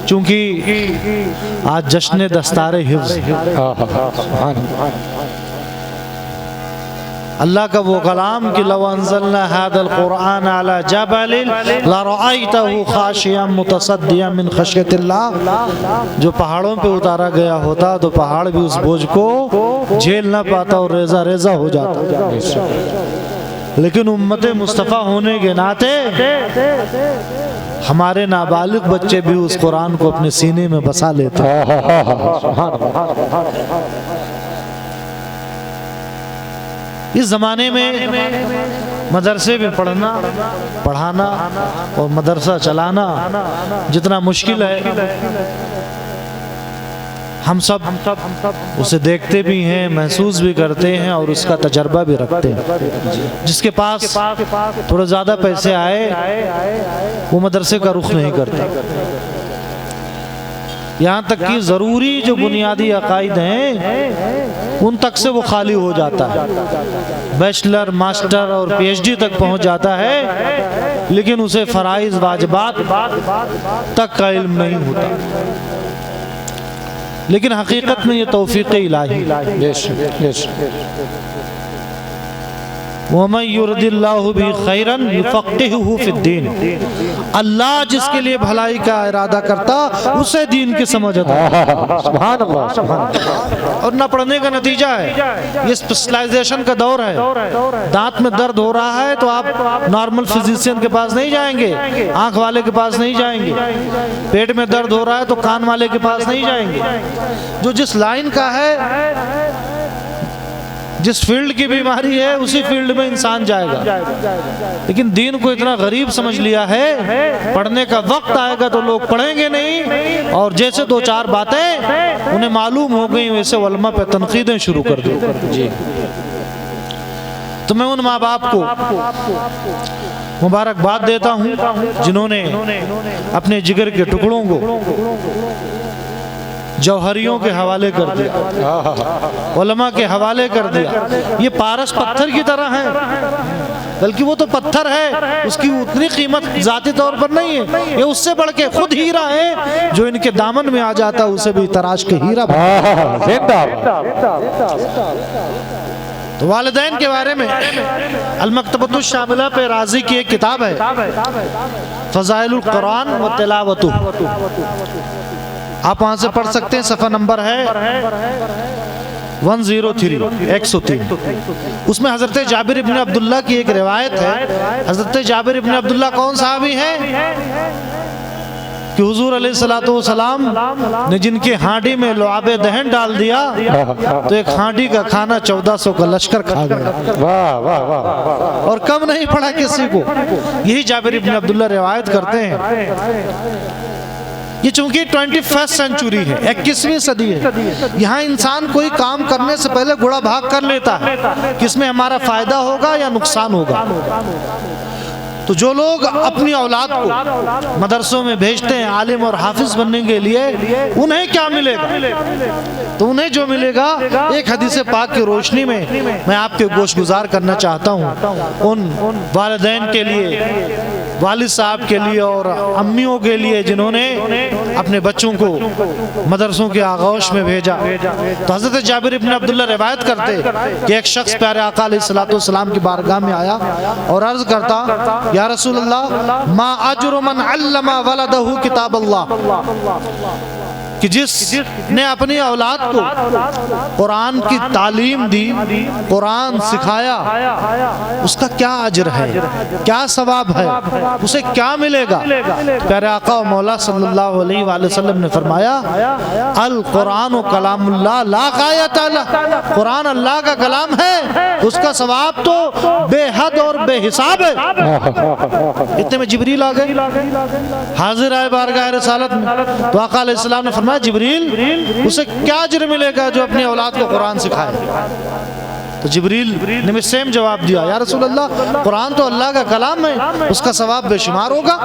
چونکہ آج جشن دستار حفظ، اللہ کا وہ کلام کہ لو انزلنا هذا القرآن على جبل لرأيته خاشعا متصدعا من خشیۃ اللہ، جو پہاڑوں پہ اتارا گیا ہوتا تو پہاڑ بھی اس بوجھ کو جھیل نہ پاتا اور ریزہ ریزہ ہو جاتا، لیکن امت مصطفیٰ ہونے کے ناطے ہمارے نابالغ بچے بھی اس قرآن کو اپنے سینے میں بسا لیتے ہیں۔ اس زمانے میں مدرسے میں پڑھانا اور مدرسہ چلانا جتنا مشکل ہے، ہم سب اسے دیکھتے بھی ہیں، محسوس بھی کرتے ہیں اور اس کا تجربہ بھی رکھتے ہیں۔ جس کے پاس تھوڑے زیادہ پیسے آئے وہ مدرسے کا رخ نہیں کرتا، یہاں تک کہ ضروری جو بنیادی عقائد ہیں ان تک سے وہ خالی ہو جاتا ہے، بیچلر، ماسٹر اور پی ایچ ڈی تک پہنچ جاتا ہے، لیکن اسے فرائض واجبات تک کا علم نہیں ہوتا۔ لیکن حقیقت میں یہ توفیق الہی، وَمَن يُرِدِ اللَّهُ بِهِ خَيْرًا يُفَقِّهُهُ فِي الدِّينِ، اللہ جس کے لیے بھلائی کا ارادہ کرتا اسے دین کی سمجھ آتا۔ سبحان اللہ۔ اور نہ پڑھنے کا نتیجہ ہے، یہ اسپیشلائزیشن کا دور ہے۔ دانت میں درد ہو رہا ہے تو آپ نارمل فزیشین کے پاس نہیں جائیں گے، آنکھ والے کے پاس نہیں جائیں گے، پیٹ میں درد ہو رہا ہے تو کان والے کے پاس نہیں جائیں گے۔ جو جس لائن کا ہے، جس فیلڈ کی بیماری ہے اسی فیلڈ میں انسان جائے گا، لیکن دین کو اتنا غریب سمجھ لیا ہے، پڑھنے کا وقت آئے گا تو لوگ پڑھیں گے نہیں، اور جیسے دو چار باتیں انہیں معلوم ہو گئیں ویسے علماء پہ تنقیدیں شروع کر دیں۔ تو میں ان ماں باپ کو مبارکباد دیتا ہوں جنہوں نے اپنے جگر کے ٹکڑوں کو جوہریوں کے حوالے کر دیا، علماء کے حوالے کر دیا۔ یہ پارس پتھر کی طرح ہے، بلکہ وہ تو پتھر ہے، اس کی اتنی قیمت ذاتی طور پر نہیں ہے، یہ اس سے بڑھ کے خود ہیرا ہے، جو ان کے دامن میں آ جاتا اسے بھی تراش کے ہیرا بنتا۔ تو والدین کے بارے میں المکتبۃ الشاملہ پہ رازی کی ایک کتاب ہے، فضائل القرآن و تلاوتہ، آپ وہاں سے پڑھ سکتے ہیں، صفحہ نمبر ہے 103 103۔ اس میں حضرت جابر ابن عبداللہ کی ایک روایت ہے۔ حضرت جابر ابن عبداللہ کون صحابی ہیں کہ حضور علیہ السلام نے جن کے ہانڈی میں لعاب دہن ڈال دیا تو ایک ہانڈی کا کھانا 1400 کا لشکر کھا گیا، اور کم نہیں پڑا کسی کو۔ یہی جابر ابن عبداللہ روایت کرتے ہیں۔ یہ چونکہ 21 سینچری ہے، 21ویں صدی ہے، یہاں انسان کوئی کام کرنے سے پہلے گھوڑا بھاگ کر لیتا ہے کہ اس میں ہمارا فائدہ ہوگا یا نقصان ہوگا۔ تو جو لوگ اپنی اولاد کو مدرسوں میں بھیجتے ہیں عالم اور حافظ بننے کے لیے، انہیں کیا ملے گا؟ تو انہیں جو ملے گا، ایک حدیث پاک کی روشنی میں میں آپ کے گوش گزار کرنا چاہتا ہوں ان والدین کے لیے، والد صاحب کے لیے اور امیوں کے لیے جنہوں نے اپنے بچوں کو مدرسوں کے آغوش میں بھیجا۔ تو حضرت جابر ابن عبداللہ روایت کرتے کہ ایک شخص پیارے آقا علیہ السلام کی بارگاہ میں آیا اور عرض کرتا، یا رسول اللہ، ما اجر من علم ولدہ کتاب اللہ، کہ جس نے اپنی اولاد کو قرآن کی تعلیم دی، قرآن سکھایا، اس کا کیا اجر ہے، کیا ثواب ہے، اسے کیا ملے گا؟ پیارے آقا و مولا صلی اللہ علیہ وآلہ وسلم نے فرمایا، القرآن و کلام اللہ لا غایت لہ، قرآن اللہ کا کلام ہے، اس کا ثواب تو بے حد اور بے حساب ہے۔ اتنے میں جبریل آ گئے، حاضر آئے بارگاہ رسالت میں، تو آقا علیہ السلام نے فرمایا، جبریل، اسے کیا اجر ملے گا جو اپنی اولاد کو قرآن سکھائے؟ تو جبریل نے بھی سیم جواب دیا، یا رسول اللہ قرآن تو اللہ کا کلام ہے، اس کا ثواب بے شمار ہوگا۔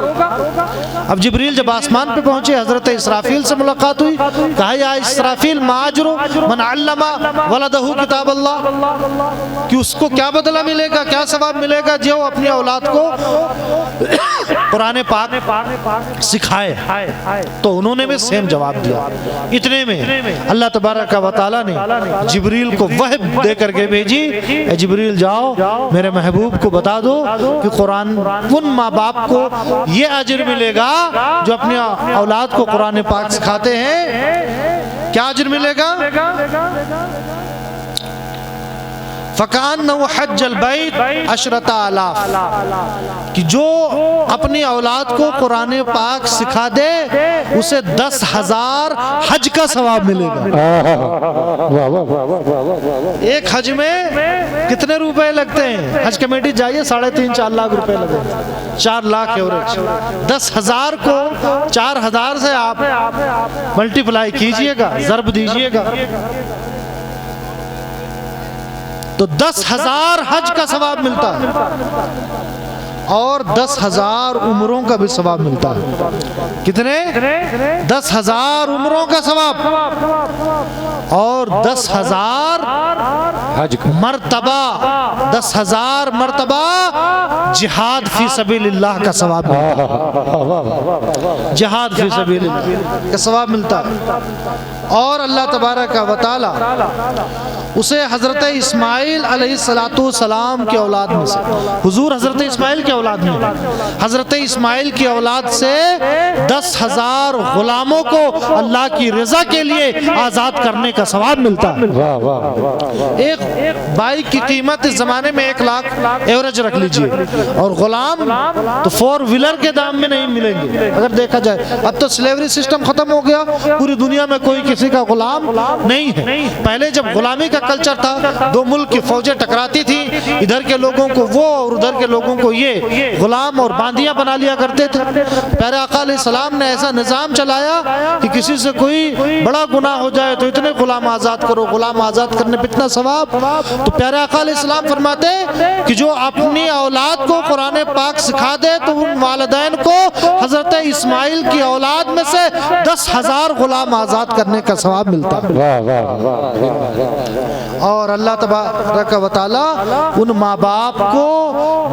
اب جبریل جب آسمان پہ پہنچے، حضرت اسرافیل سے ملاقات ہوئی، کہا یا اسرافیل ما اجر من علم ولدہ کتاب اللہ، کہ اس کو کیا بدلہ ملے گا، کیا ثواب ملے گا جو اپنی اولاد کو قرآن پاک سکھائے۔ تو انہوں نے بھی سیم جواب دیا۔ اتنے میں اللہ تبارک و تعالیٰ نے جبریل کو وحی دے کر کے بھیجی، اے جبریل جاؤ میرے محبوب کو بتا دو کہ قرآن ان ماں باپ کو یہ اجر ملے گا جو اپنی اولاد کو قرآن پاک سکھاتے ہیں۔ کیا اجر ملے گا؟ فَكَأَنَّهُ حَجَّ الْبَيْتِ عَشْرَةَ آلَافٍ، کہ جو اپنی اولاد کو قرآن پاک سکھا دے اسے 10,000 حج کا ثواب ملے گا۔ ایک حج میں کتنے روپے لگتے ہیں؟ حج کمیٹی جائیے 3.5-4 لاکھ روپے لگے، 4 لاکھ ایوریج۔ 10,000 کو 4,000 سے آپ ملٹیپلائی کیجئے گا، ضرب دیجئے گا، تو 10,000 حج کا ثواب ملتا ہے، اور 10,000 عمروں کا بھی ثواب ملتا ہے۔ کتنے؟ 10,000 عمروں کا ثواب، اور 10,000 مرتبہ 10,000 مرتبہ جہاد فی سبیل اللہ کا ثواب ملتا ہے، جہاد فی سبیل اللہ کا ثواب ملتا ہے۔ اور اللہ تبارک و تعالی اسے حضرت اسماعیل علیہ السلام کی اولاد میں سے، حضور حضرت اسماعیل کی اولاد میں، حضرت اسماعیل کی اولاد سے 10,000 غلاموں کو اللہ کی رضا کے لیے آزاد کرنے کا ثواب ملتا ہے۔ ایک بائک کی قیمت اس زمانے میں 1 لاکھ ایوریج رکھ لیجئے، اور غلام تو 4 ویلر کے دام میں نہیں ملیں گے اگر دیکھا جائے۔ اب تو سلیوری سسٹم ختم ہو گیا، پوری دنیا میں کوئی کسی کا غلام نہیں ہے۔ پہلے جب غلامی کا کلچر تھا، 2 ملک کی فوجیں ٹکراتی تھی، ادھر کے لوگوں کو وہ اور ادھر کے لوگوں کو یہ، غلام اور باندیاں بنا لیا کرتے تھے۔ پیارے آقا علیہ السلام نے ایسا نظام چلایا کہ کسی سے کوئی بڑا گناہ ہو جائے تو اتنے غلام آزاد کرو، غلام آزاد کرنے پہ اتنا ثواب۔ تو پیارے آقا علیہ السلام فرماتے کہ جو اپنی اولاد کو قرآن پاک سکھا دے تو ان والدین کو حضرت اسماعیل کی اولاد میں سے 10,000 غلام آزاد کرنے کا ثواب ملتا ہے۔ اور اللہ تبارک و تعالی ان ماں باپ کو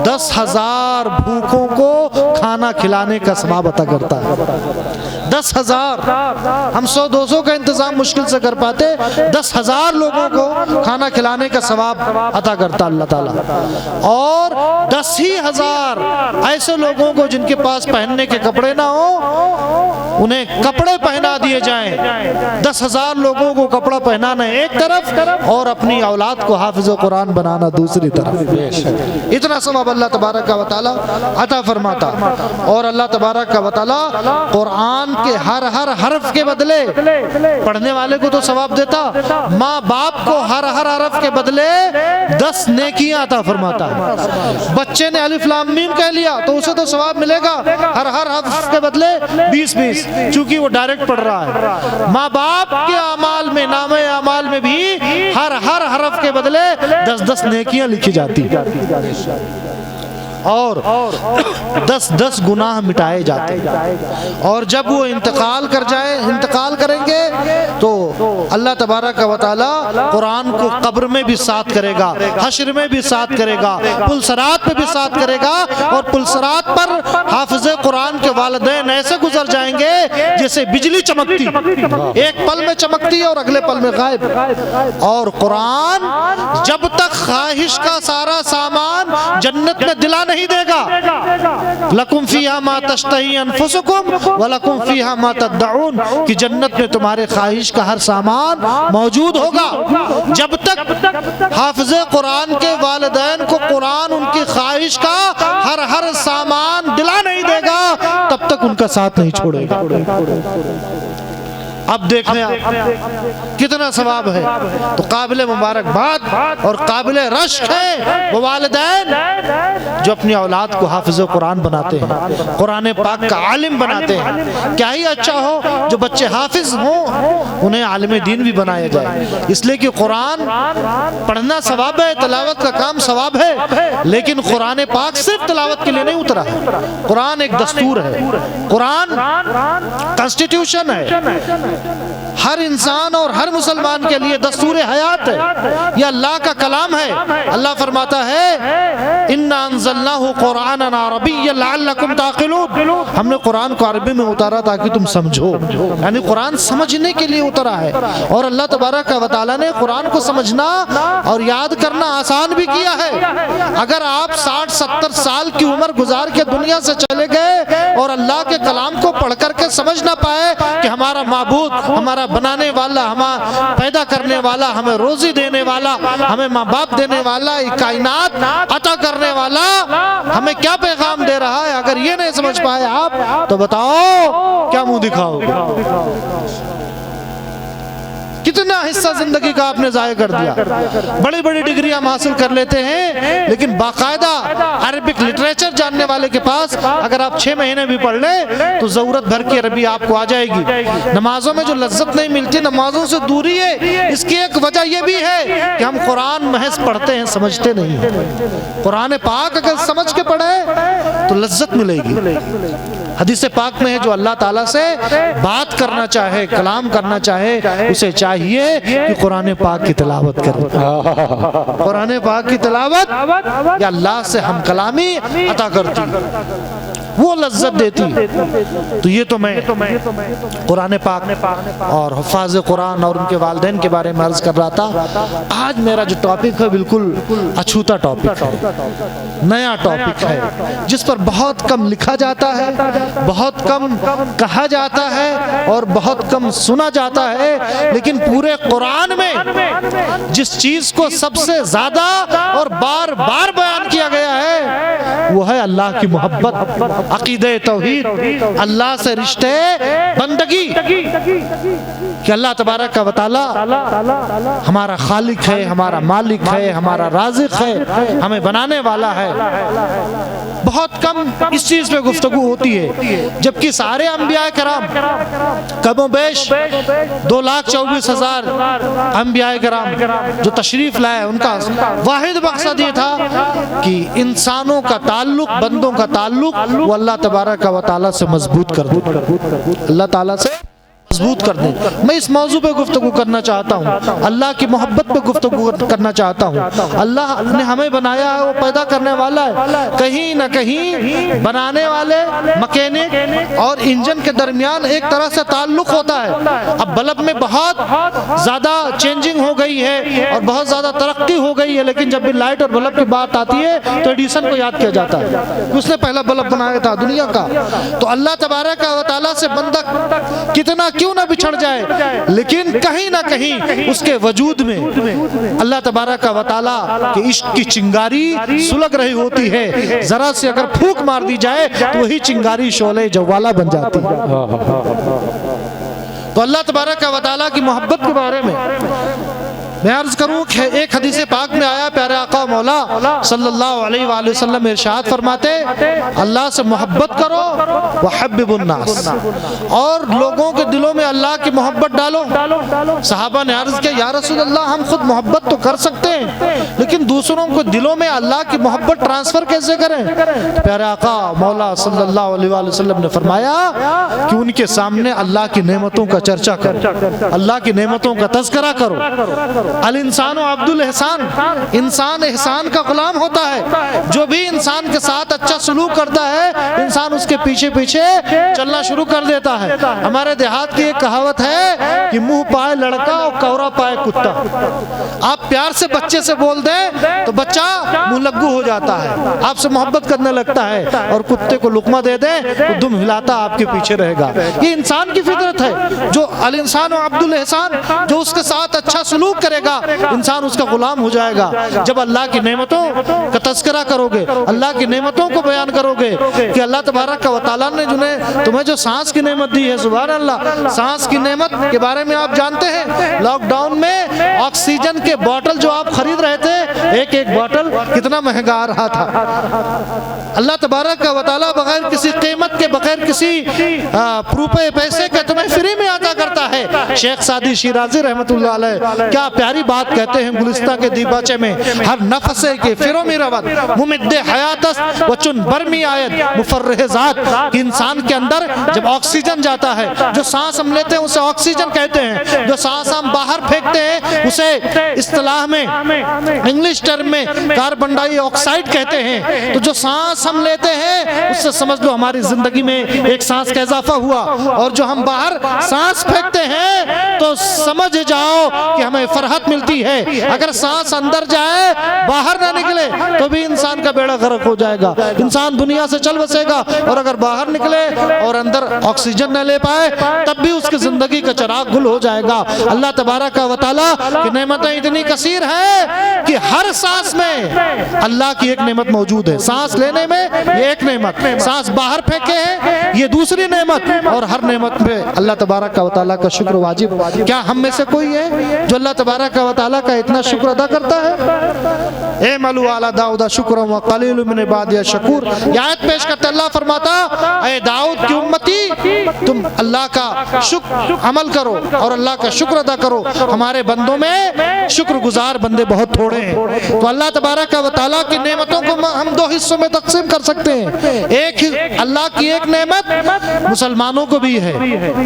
10,000 بھوکوں کو کھانا کھلانے کا ثواب عطا کرتا ہے۔ 10,000، ہم 100-200 کا انتظام مشکل سے کر پاتے، 10,000 لوگوں کو کھانا کھلانے کا ثواب عطا کرتا اللہ تعالیٰ۔ اور 10,000 ایسے لوگوں کو جن کے پاس پہننے کے کپڑے نہ ہوں، انہیں کپڑے پہنا دیے جائیں۔ 10,000 لوگوں کو کپڑا پہنانا ایک طرف، اور اپنی اولاد کو حافظ قرآن بنانا دوسری طرف۔ اتنا ثواب اللہ تبارک و تعالی عطا فرماتا۔ اور اللہ تبارک و تعالی قرآن کے ہر حرف کے بدلے پڑھنے والے کو تو ثواب دیتا، ماں باپ کو ہر حرف کے بدلے 10 نیکیاں عطا فرماتا ہے۔ بچے نے الف لام میم کہہ لیا تو اسے تو ثواب ملے گا ہر حرف کے بدلے 20 چونکہ وہ ڈائریکٹ پڑھ رہا ہے۔ ماں باپ کے اعمال میں، نامہ اعمال میں بھی ہر حرف کے بدلے 10 نیکیاں لکھی جاتی، اور 10 گناہ مٹائے جاتے۔ اور جب وہ انتقال کریں گے تو اللہ تبارک و تعالی قرآن کو قبر میں بھی ساتھ کرے گا، حشر میں بھی ساتھ کرے گا، پل صراط پہ بھی ساتھ کرے گا، اور پل صراط پر حافظ قرآن کے والدین ایسے گزر جائیں گے جیسے بجلی چمکتی، ایک پل میں چمکتی ہے اور اگلے پل میں غائب۔ اور قرآن جب تک خواہش کا سارا سامان جنت میں دلا نہیں دے گا، لَكُمْ فِيهَا مَا تَشْتَهِي أَنفُسُكُمْ وَلَكُمْ فِيهَا مَا تَدَّعُونَ، کہ جنت میں تمہارے خواہش کا ہر سامان موجود ہوگا۔ جب تک حافظ قرآن کے والدین کو قرآن ان کی خواہش کا ہر سامان دلا نہیں دے گا، تب تک ان کا ساتھ نہیں چھوڑے گا۔ اب دیکھیں آپ کتنا ثواب ہے. تو قابل مبارکباد اور قابل رشک ہے وہ والدین جو اپنی اولاد کو حافظ قرآن بناتے ہیں, قرآن پاک کا عالم بناتے ہیں. کیا ہی اچھا ہو جو بچے حافظ ہوں انہیں عالم دین بھی بنایا جائے, اس لیے کہ قرآن پڑھنا ثواب ہے, تلاوت کا کام ثواب ہے, لیکن قرآن پاک صرف تلاوت کے لیے نہیں اترا ہے. قرآن ایک دستور ہے, قرآن کانسٹیٹیوشن ہے, ہر انسان اور ہر مسلمان کے لیے دستور حیات ہے. یہ اللہ کا کلام ہے. اللہ فرماتا ہے اِنَّا أَنزَلْنَاهُ قُرْآنًا عَرَبِيًّا لَعَلَّكُمْ تَعْقِلُونَ, ہم نے قرآن کو عربی میں اتارا تاکہ تم سمجھو. یعنی قرآن سمجھنے کے لیے اترا ہے, اور اللہ تبارک و تعالیٰ نے قرآن کو سمجھنا اور یاد کرنا آسان بھی کیا ہے. اگر آپ 60-70 سال کی عمر گزار کے دنیا سے چلے گئے اور اللہ کے کلام کو پڑھ کر کے سمجھ نہ پائے کہ ہمارا معبود, ہمارا بنانے والا, ہمیں پیدا کرنے والا, ہمیں روزی دینے والا, ہمیں ماں باپ دینے والا, کائنات عطا کرنے والا ہمیں کیا پیغام دے رہا ہے, اگر یہ نہیں سمجھ پائے آپ تو بتاؤ کیا منہ دکھاؤ گے؟ کتنا حصہ زندگی کا آپ نے ضائع کر دیا. بڑی بڑی ڈگری ہم حاصل کر لیتے ہیں, لیکن باقاعدہ عربک لٹریچر جاننے والے کے پاس اگر آپ 6 مہینے بھی پڑھ لیں تو ضرورت بھر کی عربی آپ کو آ جائے گی. نمازوں میں جو لذت نہیں ملتی, نمازوں سے دوری ہے, اس کی ایک وجہ یہ بھی ہے کہ ہم قرآن محض پڑھتے ہیں, سمجھتے نہیں. قرآن پاک اگر سمجھ کے پڑھے تو لذت ملے گی. حدیث پاک میں ہے جو اللہ تعالیٰ سے بات کرنا چاہے, کلام کرنا چاہے, اسے چاہیے کہ قرآن پاک کی تلاوت کرے. قرآن پاک کی تلاوت یا اللہ سے ہم کلامی عطا کرتی, وہ لذت دیتی. تو یہ تو میں قرآن پاک اور حفاظ قرآن اور ان کے والدین کے بارے میں عرض کر رہا تھا. آج میرا جو ٹاپک ہے بالکل اچھوتا ٹاپک ہے, نیا ٹاپک ہے, جس پر بہت کم لکھا جاتا ہے, بہت کم کہا جاتا ہے اور بہت کم سنا جاتا ہے. لیکن پورے قرآن میں جس چیز کو سب سے زیادہ اور بار بار بیان کیا گیا ہے وہ ہے اللہ کی محبت, عقیدہ توحید, اللہ سے رشتے بندگی, کہ اللہ تبارک و تعالی ہمارا خالق ہے, ہمارا مالک ہے, ہمارا رازق ہے, ہمیں بنانے والا ہے. بہت کم اس چیز پہ گفتگو ہوتی ہے, جبکہ سارے انبیاء کرام کم و بیش 2,24,000 انبیاء کرام جو تشریف لائے, ان کا واحد مقصد یہ تھا کہ انسانوں کا تعلق, بندوں کا تعلق وہ اللہ تبارک و تعالیٰ سے مضبوط کر دیں, اللہ تعالیٰ سے مضبوط کر دیں. میں اس موضوع پہ گفتگو کرنا چاہتا ہوں, اللہ کی محبت پہ گفتگو کرنا چاہتا ہوں. اللہ نے ہمیں بنایا ہے, وہ پیدا کرنے والا ہے. کہیں نہ کہیں بنانے والے, مکینک اور انجن کے درمیان ایک طرح سے تعلق ہوتا ہے. اب بلب میں بہت زیادہ چینجنگ ہو گئی ہے اور بہت زیادہ ترقی ہو گئی ہے, لیکن جب بھی لائٹ اور بلب کی بات آتی ہے تو ایڈیسن کو یاد کیا جاتا ہے, اس نے پہلا بلب بنایا تھا دنیا کا. تو اللہ تبارک و تعالیٰ سے بندہ کتنا کیوں نہ بچھڑ جائے, لیکن کہیں نہ کہیں اس کے وجود میں اللہ تبارک و تعالیٰ کے عشق کی چنگاری سلگ رہی ہوتی ہے. ذرا سے اگر پھونک مار دی جائے تو وہی چنگاری شعلہ جوالا بن جاتی ہے. تو اللہ تبارک و تعالیٰ کی محبت کے بارے میں میں عرض کروں کہ ایک حدیث پاک میں آیا, پیارے آقا مولا صلی اللہ علیہ وآلہ وسلم ارشاد فرماتے اللہ سے محبت کرو وحبب الناس, اور لوگوں کے دلوں میں اللہ کی محبت ڈالو. صحابہ نے عرض کیا یا رسول اللہ ہم خود محبت تو کر سکتے ہیں, لیکن دوسروں کو دلوں میں اللہ کی محبت ٹرانسفر کیسے کریں؟ پیارے آقا مولا صلی اللہ علیہ وآلہ وسلم نے فرمایا کہ ان کے سامنے اللہ کی نعمتوں کا چرچا کرو, اللہ کی نعمتوں کا تذکرہ کرو. الانسان عبد الاحسان, انسان احسان کا غلام ہوتا ہے. جو بھی انسان کے ساتھ اچھا سلوک کرتا ہے انسان اس کے پیچھے پیچھے چلنا شروع کر دیتا ہے. ہمارے دیہات کی ایک کہاوت ہے کہ منہ پائے لڑکا اور کورا پائے کتا. آپ پیار سے بچے سے بول دیں تو بچہ منہ لگو ہو جاتا ہے, آپ سے محبت کرنے لگتا ہے, اور کتے کو لقمہ دے دیں تو دم ہلاتا آپ کے پیچھے رہے گا. یہ انسان کی فطرت ہے. جو الانسان عبد الاحسان, جو اس کے ساتھ اچھا سلوک کرے گا انسان اس کا غلام ہو جائے گا۔ جب اللہ کی نعمتوں کا تذکرہ کرو گے، اللہ کی نعمتوں کو بیان کرو گے کہ اللہ تبارک و تعالیٰ نے تمہیں جو سانس کی نعمت دی ہے، سبحان اللہ، سانس کی نعمت کے بارے میں آپ جانتے ہیں لاک ڈاؤن میں آکسیجن کے بوٹل جو آپ خرید رہے تھے، ایک ایک بوٹل کتنا مہنگا آ رہا تھا۔ اللہ تبارک و تعالیٰ بغیر کسی قیمت کے، بغیر کسی روپے پیسے کے تمہیں فری میں عطا کرتا ہے۔ شیخ سعدی شیرازی رحمت اللہ علیہ کیا پیاری بات کہتے ہیں گلستہ کے دیباچے میں، ہر نفسے کے فرومی روت ممد حیاتس وچن برمی آیت مفرح ذات، کہ انسان کے اندر جب آکسیجن جاتا ہے، جو سانس ہم لیتے ہیں اسے آکسیجن کہتے ہیں، جو سانس ہم باہر پھینکتے ہیں اسے اصطلاح میں انگلش ٹرم میں کاربن ڈائی آکسائڈ کہتے ہیں۔ تو جو سانس ہم لیتے ہیں اس سے سمجھ لو ہماری زندگی میں ایک سانس کا اضافہ ہوا، اور جو ہم باہر سانس پھینکتے ہیں تو سمجھ جاؤ کہ ہمیں فرحت ملتی ہے۔ اگر سانس اندر جائے باہر نہ نکلے تو بھی انسان کا بیڑا غرق ہو جائے گا، انسان دنیا سے چل بسے گا، اور اگر باہر نکلے اور اندر آکسیجن نہ لے پائے تب بھی اس کی زندگی کا چراغ گل ہو جائے گا۔ اللہ تبارک و تعالیٰ کی نعمتیں اتنی کثیر ہیں کہ ہر سانس میں اللہ کی ایک نعمت موجود ہے۔ سانس لینے میں یہ ایک نعمت، سانس باہر پھینکے ہیں یہ دوسری نعمت، اور ہر نعمت پہ اللہ تبارک و تعالیٰ کا شکر واجب۔ کیا ہم میں سے کوئی ہے جو اللہ تبارک و تعالیٰ کا اتنا شکر ادا کرتا ہے؟ اعملوا علی داؤد شکرا وقلیل من عبادی الشکور، یہ آیت پیش کرتے اللہ فرماتا اے داؤد کی امتی تم اللہ کا شکر عمل کرو اور اللہ کا شکر ادا کرو، ہمارے بندوں میں شکر گزار بندے بہت تھوڑے ہیں۔ تو اللہ تبارک و تعالیٰ کی نعمتوں کو ہم دو حصوں میں تقسیم کر سکتے ہیں۔ ایک اللہ کی ایک نعمت مسلمانوں کو بھی ہے،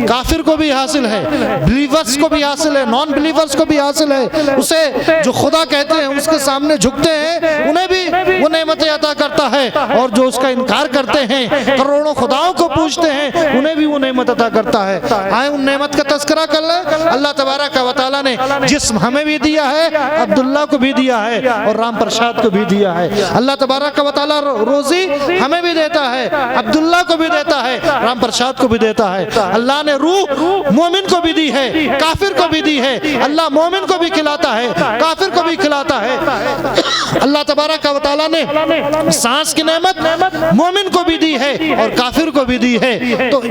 کافر کو بھی حاصل ہے، بلیورز کو بھی حاصل ہے، نان بلیورز کو بھی حاصل ہے، اسے جو خدا کہتے ہیں اس کے سامنے جھکتے ہیں انہیں بھی وہ نعمتیں عطا کرتا ہے، اور جو اس کا انکار کرتے ہیں کروڑوں خداؤں کو پوجتے ہیں انہیں بھی وہ نعمت عطا کرتا ہے۔ آئے ان نعمت کا تذکرہ کر لیں۔ اللہ تبارک و تعالیٰ نے جسم ہمیں بھی دیا ہے، عبداللہ کو بھی دیا ہے اور رام پرشاد کو بھی دیا ہے۔ اللہ تبارک و تعالیٰ روزی ہمیں بھی دیتا ہے، عبداللہ کو بھی دیتا ہے، رام پرشاد کو بھی دیتا ہے۔ اللہ نے روح مومن کو بھی دی ہے، کافر کو بھی دی ہے۔ اللہ مومن کو بھی کھلاتا ہے، کافر کو بھی کھلاتا ہے۔ اللہ تبارک و تعالیٰ نے سانس کی نعمت مومن کو بھی دی ہے اور کافر کو بھی دی ہے۔ تو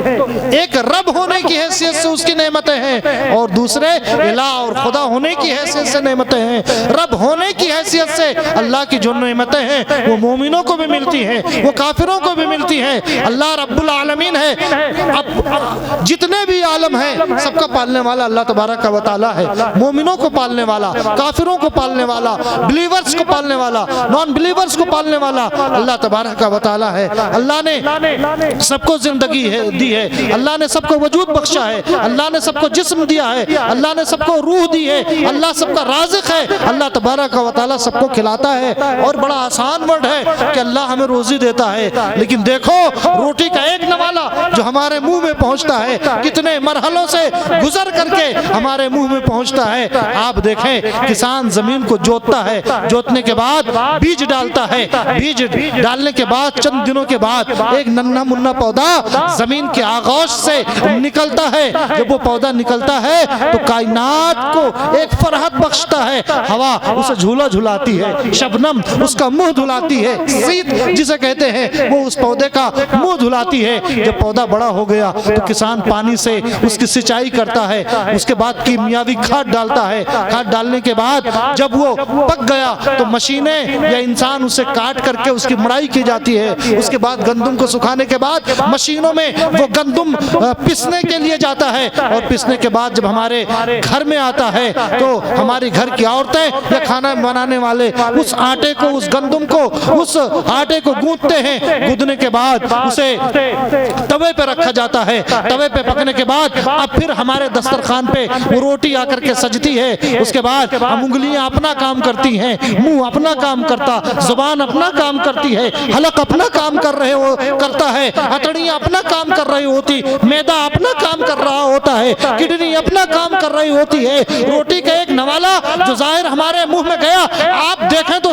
ایک رب ہونے کی حیثیت سے اس کی نعمتیں ہیں، اور دوسرے الہ اور خدا ہونے کی حیثیت سے نعمتیں ہیں۔ رب ہونے کی حیثیت سے اللہ کی جو نعمتیں ہیں وہ مومنوں کو بھی ملتی ہیں، وہ کافروں کو بھی ملتی ہیں۔ اللہ رب العالمین ہے، جتنے بھی عالم ہیں سب کا پالنے والا اللہ تبارک و تعالیٰ ہے، مومنوں کو پالنے والا، کافروں کو پالنے والا، بلیورز کو پالنے والا، نان بلیورز کو پالنے والا اللہ تبارک و تعالیٰ ہے۔ اللہ نے سب کو زندگی دی ہے، اللہ نے سب کو وجود بخشا ہے، اللہ نے سب کو جسم دیا ہے، اللہ نے سب کو روح دی ہے، اللہ سب کا رازق ہے، اللہ تبارک و تعالیٰ سب کو کھلاتا ہے۔ اور بڑا آسان ورڈ ہے کہ اللہ ہمیں روزی دیتا ہے، لیکن دیکھو روٹی کا ایک نوالا جو ہمارے منہ میں پہنچتا ہے کتنے مرحلوں سے گزر کر کے ہمارے منہ میں پہنچتا ہے۔ آپ دیکھیں کسان زمین کو جوتتا ہے، جوتنے کے بعد بیج ڈالتا ہے، بیج ڈالنے کے بعد چند دنوں کے بعد ایک ننھا منھا پودا زمین کے آغوش سے نکلتا ہے۔ جب وہ پودا نکلتا ہے تو کائنات کو ایک فرحت بخشتا ہے، ہوا اسے جھولا جھلاتی ہے، شبنم اس کا منہ دھلاتی ہے، سیت جسے کہتے ہیں وہ اس پودے کا منہ دھلاتی ہے۔ جب پودا بڑا ہو گیا تو کسان پانی سے اس کی سچائی کرتا ہے، اس کے بعد کیمیاوی کھاد ڈالتا ہے، کھاد ڈالنے کے بعد جب وہ پک گیا تو مشینیں یا انسان اسے کاٹ کر کے اس کی مڑائی کی جاتی ہے۔ اس کے بعد گندم کو سکھانے کے بعد مشینوں میں وہ گندم پسنے کے لیے جاتا ہے، اور پسنے کے بعد جب ہمارے گھر میں آتا ہے تو ہماری گھر کی عورتیں یا کھانا بنانے والے اس آٹے کو، اس گندم کو، اس آٹے کو گوندتے ہیں۔ گوندنے کے بعد اسے توے پہ رکھا جاتا ہے، توے پہ پکنے کے بعد اب پھر ہمارے دسترخوان پہ وہ روٹی آ کر کے سجتی ہے۔ اس کے بعد ہم انگلیاں اپنا کام کرتی ہیں، منہ اپنا کام کرتا، زبان اپنا کام کرتی ہے، حلق اپنا کام کرتا ہے، ہتھیلیاں اپنا کام کر رہی ہوتی، میدا اپنا کام کر رہا ہوتا ہے، کڈنی اپنا کام کر رہی ہوتی ہے۔ روٹی کا ایک نوالا جو ظاہر ہمارے منہ میں گیا آپ دیکھیں تو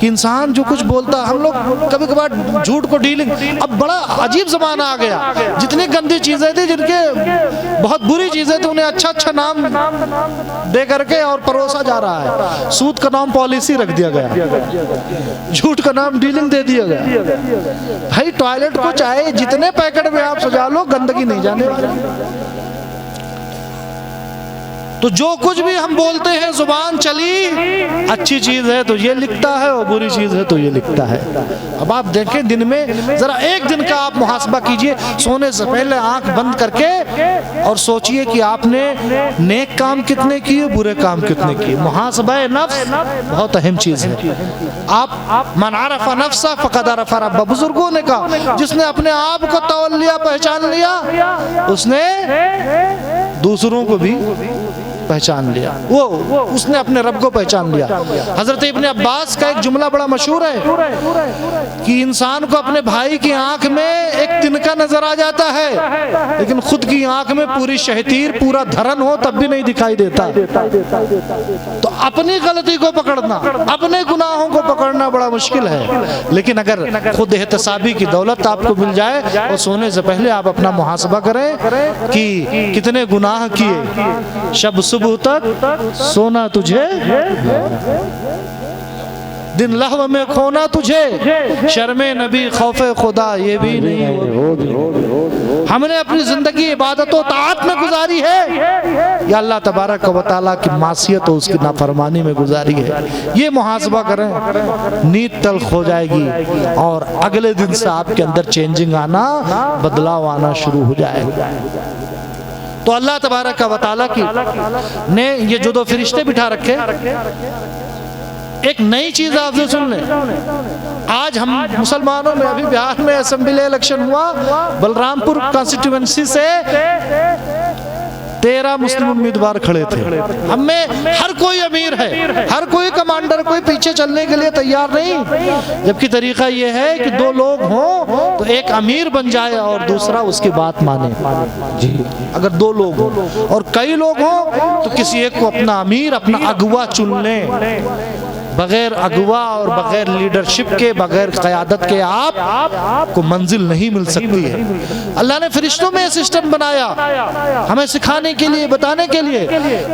کہ انسان جو کچھ بولتا ہے، ہم لوگ کبھی کبھار جھوٹ کو ڈیلنگ، اب بڑا عجیب زمانہ آ گیا، جتنی گندی چیزیں تھیں، جن کے بہت بری چیزیں تھیں، انہیں اچھا اچھا نام دے کر کے اور پروسا جا رہا ہے۔ سود کا نام پالیسی رکھ دیا گیا، جھوٹ کا نام ڈیلنگ دے دیا گیا۔ بھائی ٹوائلٹ کو چاہے جتنے پیکٹ میں آپ سجا لو، گندگی نہیں جانے والی۔ تو جو کچھ بھی ہم بولتے ہیں، زبان چلی، اچھی چیز ہے تو یہ لکھتا ہے اور بری چیز ہے تو یہ لکھتا ہے۔ اب آپ دیکھیں دن میں ذرا ایک دن کا آپ محاسبہ کیجئے، سونے سے پہلے آنکھ بند کر کے اور سوچئے کہ آپ نے نیک کام کتنے کیے، برے کام کتنے کیے۔ محاسبہ نفس بہت اہم چیز ہے۔ آپ من عرف نفسہ فقد عرف رب، بزرگوں نے کہا جس نے اپنے آپ کو تول لیا، پہچان لیا، اس نے دوسروں کو بھی پہچان لیا، وہ اس نے اپنے رب کو پہچان لیا۔ حضرت ابن عباس کا ایک جملہ بڑا مشہور ہے کہ انسان کو اپنے بھائی کی آنکھ میں ایک تنکا نظر آ جاتا ہے، لیکن خود کی آنکھ میں پوری شہتیر، پورا دھرن ہو تب بھی نہیں دکھائی دیتا۔ تو اپنی غلطی کو پکڑنا، اپنے گناہوں کو پکڑنا بڑا مشکل ہے، لیکن اگر خود احتسابی کی دولت آپ کو مل جائے اور سونے سے پہلے آپ اپنا محاسبہ کریں کہ کتنے گناہ کیے، شب صبح تک سونا تجھے، دن لہو میں کھونا تجھے، شرم نبی خوف خدا یہ بھی نہیں۔ ہم نے اپنی زندگی عبادت و طاعت میں گزاری ہے یا اللہ تبارک و تعالیٰ کی معصیت و اس کی نافرمانی میں گزاری ہے؟ یہ محاسبہ کریں، نیت تلخ ہو جائے گی اور اگلے دن سے آپ کے اندر چینجنگ آنا، بدلاؤ آنا شروع ہو جائے گا۔ تو اللہ تبارک و تعالیٰ کی نے یہ جو دو فرشتے بٹھا رکھے، ایک نئی چیز آپ سے سن لیں۔ آج ہم مسلمانوں میں ابھی بہار میں اسمبلی الیکشن ہوا، بلرام پور کانسٹیٹوینسی سے 13 مسلم امیدوار کھڑے تھے۔ ہم میں ہر کوئی امیر ہے، ہر کوئی کمانڈر، کوئی پیچھے چلنے کے لیے تیار نہیں، جبکہ طریقہ یہ ہے کہ دو لوگ ہوں تو ایک امیر بن جائے اور دوسرا اس کی بات مانے۔ جی اگر دو لوگ ہوں اور کئی لوگ ہوں تو کسی ایک کو اپنا امیر، اپنا اگوا چن لیں۔ بغیر اگوا اور بغیر لیڈرشپ کے، بغیر قیادت کے آپ کو منزل نہیں مل سکتی ہے۔ اللہ نے فرشتوں میں سسٹم بنایا ہمیں سکھانے کے لیے، بتانے کے لیے۔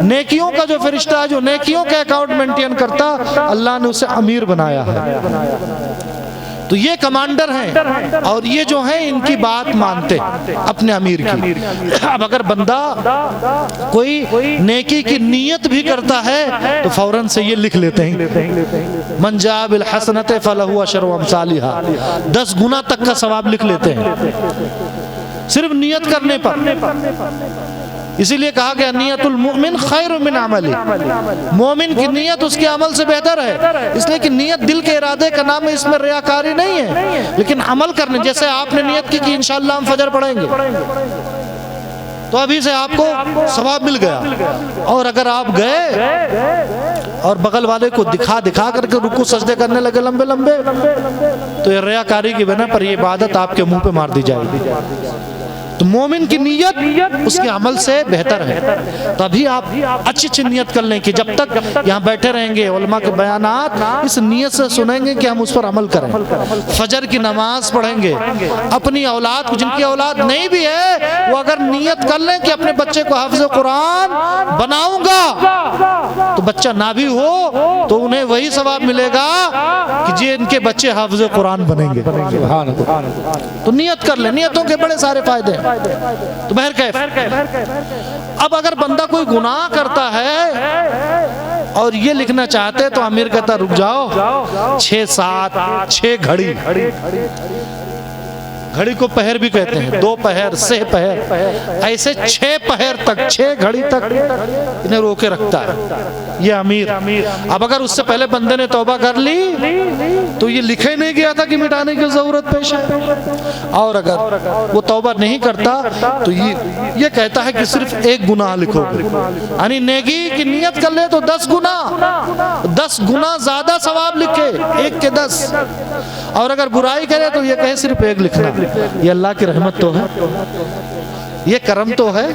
نیکیوں کا جو فرشتہ ہے، جو نیکیوں کے اکاؤنٹ مینٹین کرتا، اللہ نے اسے امیر بنایا ہے۔ تو یہ کمانڈر ہیں اور یہ جو ہیں ان کی بات مانتے اپنے امیر کی۔ اب اگر بندہ کوئی نیکی کی نیت بھی کرتا ہے تو فوراً سے یہ لکھ لیتے ہیں، من جاء بالحسنۃ فلہ عشر امثالھا، 10 گنا تک کا ثواب لکھ لیتے ہیں صرف نیت کرنے پر۔ اسی لیے کہا گیا نیت المؤمن خیر من عملی، مومن کی نیت اس کے عمل سے بہتر ہے، اس لیے کہ نیت دل کے ارادے کا نام ہے، اس میں ریاکاری نہیں ہے، لیکن عمل کرنے، جیسے آپ نے نیت کی کہ انشاءاللہ ہم فجر پڑھیں گے تو ابھی سے آپ کو ثواب مل گیا، اور اگر آپ گئے اور بغل والے کو دکھا کر کے رکوع سجدے کرنے لگے لمبے لمبے، تو یہ ریاکاری کی بنا پر یہ عبادت آپ کے منہ پہ مار دی جائے گی۔ تو مومن کی نیت اس کے عمل سے بہتر ہے۔ تو ابھی آپ اچھی اچھی نیت کر لیں کہ جب تک یہاں بیٹھے رہیں گے علماء کے بیانات اس نیت سے سنیں گے کہ ہم اس پر عمل کریں، فجر کی نماز پڑھیں گے، اپنی اولاد کو، جن کی اولاد نہیں بھی ہے وہ اگر نیت کر لیں کہ اپنے بچے کو حافظ قرآن بناؤں گا، تو بچہ نہ بھی ہو تو انہیں وہی ثواب ملے گا کہ جی ان کے بچے حافظ قرآن بنیں گے۔ تو نیت کر لیں، نیتوں کے بڑے سارے فائدے ہیں۔ تو بہرکیف اب اگر بندہ کوئی گناہ کرتا ہے اور یہ لکھنا چاہتے تو امیر کہتا رک جاؤ، 6 گھڑی، گھڑی کو پہر بھی کہتے ہیں، 2 پہر، 6 پہر، ایسے 6 پہر تک، 6 گھڑی تک انہیں روکے رکھتا ہے یہ امیر۔ اب اگر اس سے پہلے بندے نے توبہ کر لی تو یہ لکھے نہیں گیا تھا کہ مٹانے کی ضرورت پیش ہے، اور اگر وہ توبہ نہیں کرتا تو یہ کہتا ہے کہ صرف 1 گناہ لکھو، یعنی نیکی کی نیت کر لے تو 10 گناہ زیادہ ثواب لکھے، 1 کے 10، اور اگر برائی کرے تو یہ کہے صرف 1 لکھنا۔ یہ اللہ کی رحمت تو ہے۔ یہ کرم تو ہے،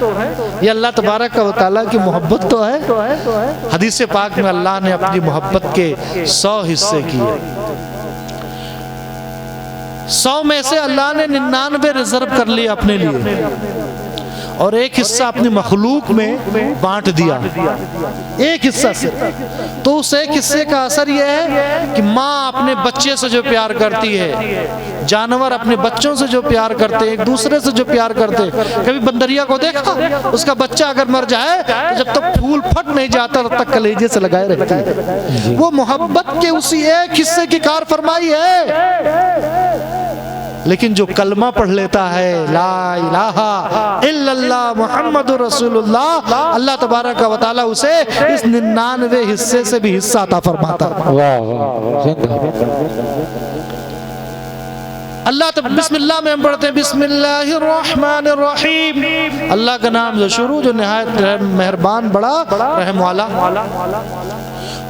یہ اللہ تبارک و تعالیٰ کی محبت تو ہے۔ حدیث پاک میں اللہ نے اپنی محبت کے 100 حصے کیے، 100 میں سے اللہ نے 99 ریزرو کر لیے اپنے لیے، اور ایک حصہ اپنی مخلوق میں بانٹ دیا، ایک حصہ سے۔ تو اس ایک حصے کا اثر یہ ہے کہ ماں اپنے بچے سے جو پیار کرتی ہے، جانور اپنے بچوں سے جو پیار کرتے، ایک دوسرے سے جو پیار کرتے۔ کبھی بندریا کو دیکھا، اس کا بچہ اگر مر جائے تو جب تک پھول پھٹ نہیں جاتا تب تک کلیجے سے لگائے رہتی ہے۔ وہ محبت کے اسی ایک حصے کی کار فرمائی ہے۔ لیکن جو کلمہ پڑھ لیتا ہے لا الہ الا اللہ محمد رسول اللہ، اللہ تبارک و تعالیٰ اسے اس 99 حصے سے بھی حصہ عطا فرماتا ہے۔ اللہ بسم اللہ میں ہم پڑھتے ہیں بسم اللہ الرحمن الرحیم، اللہ کا نام جو شروع، جو نہایت مہربان، بڑا رحم والا۔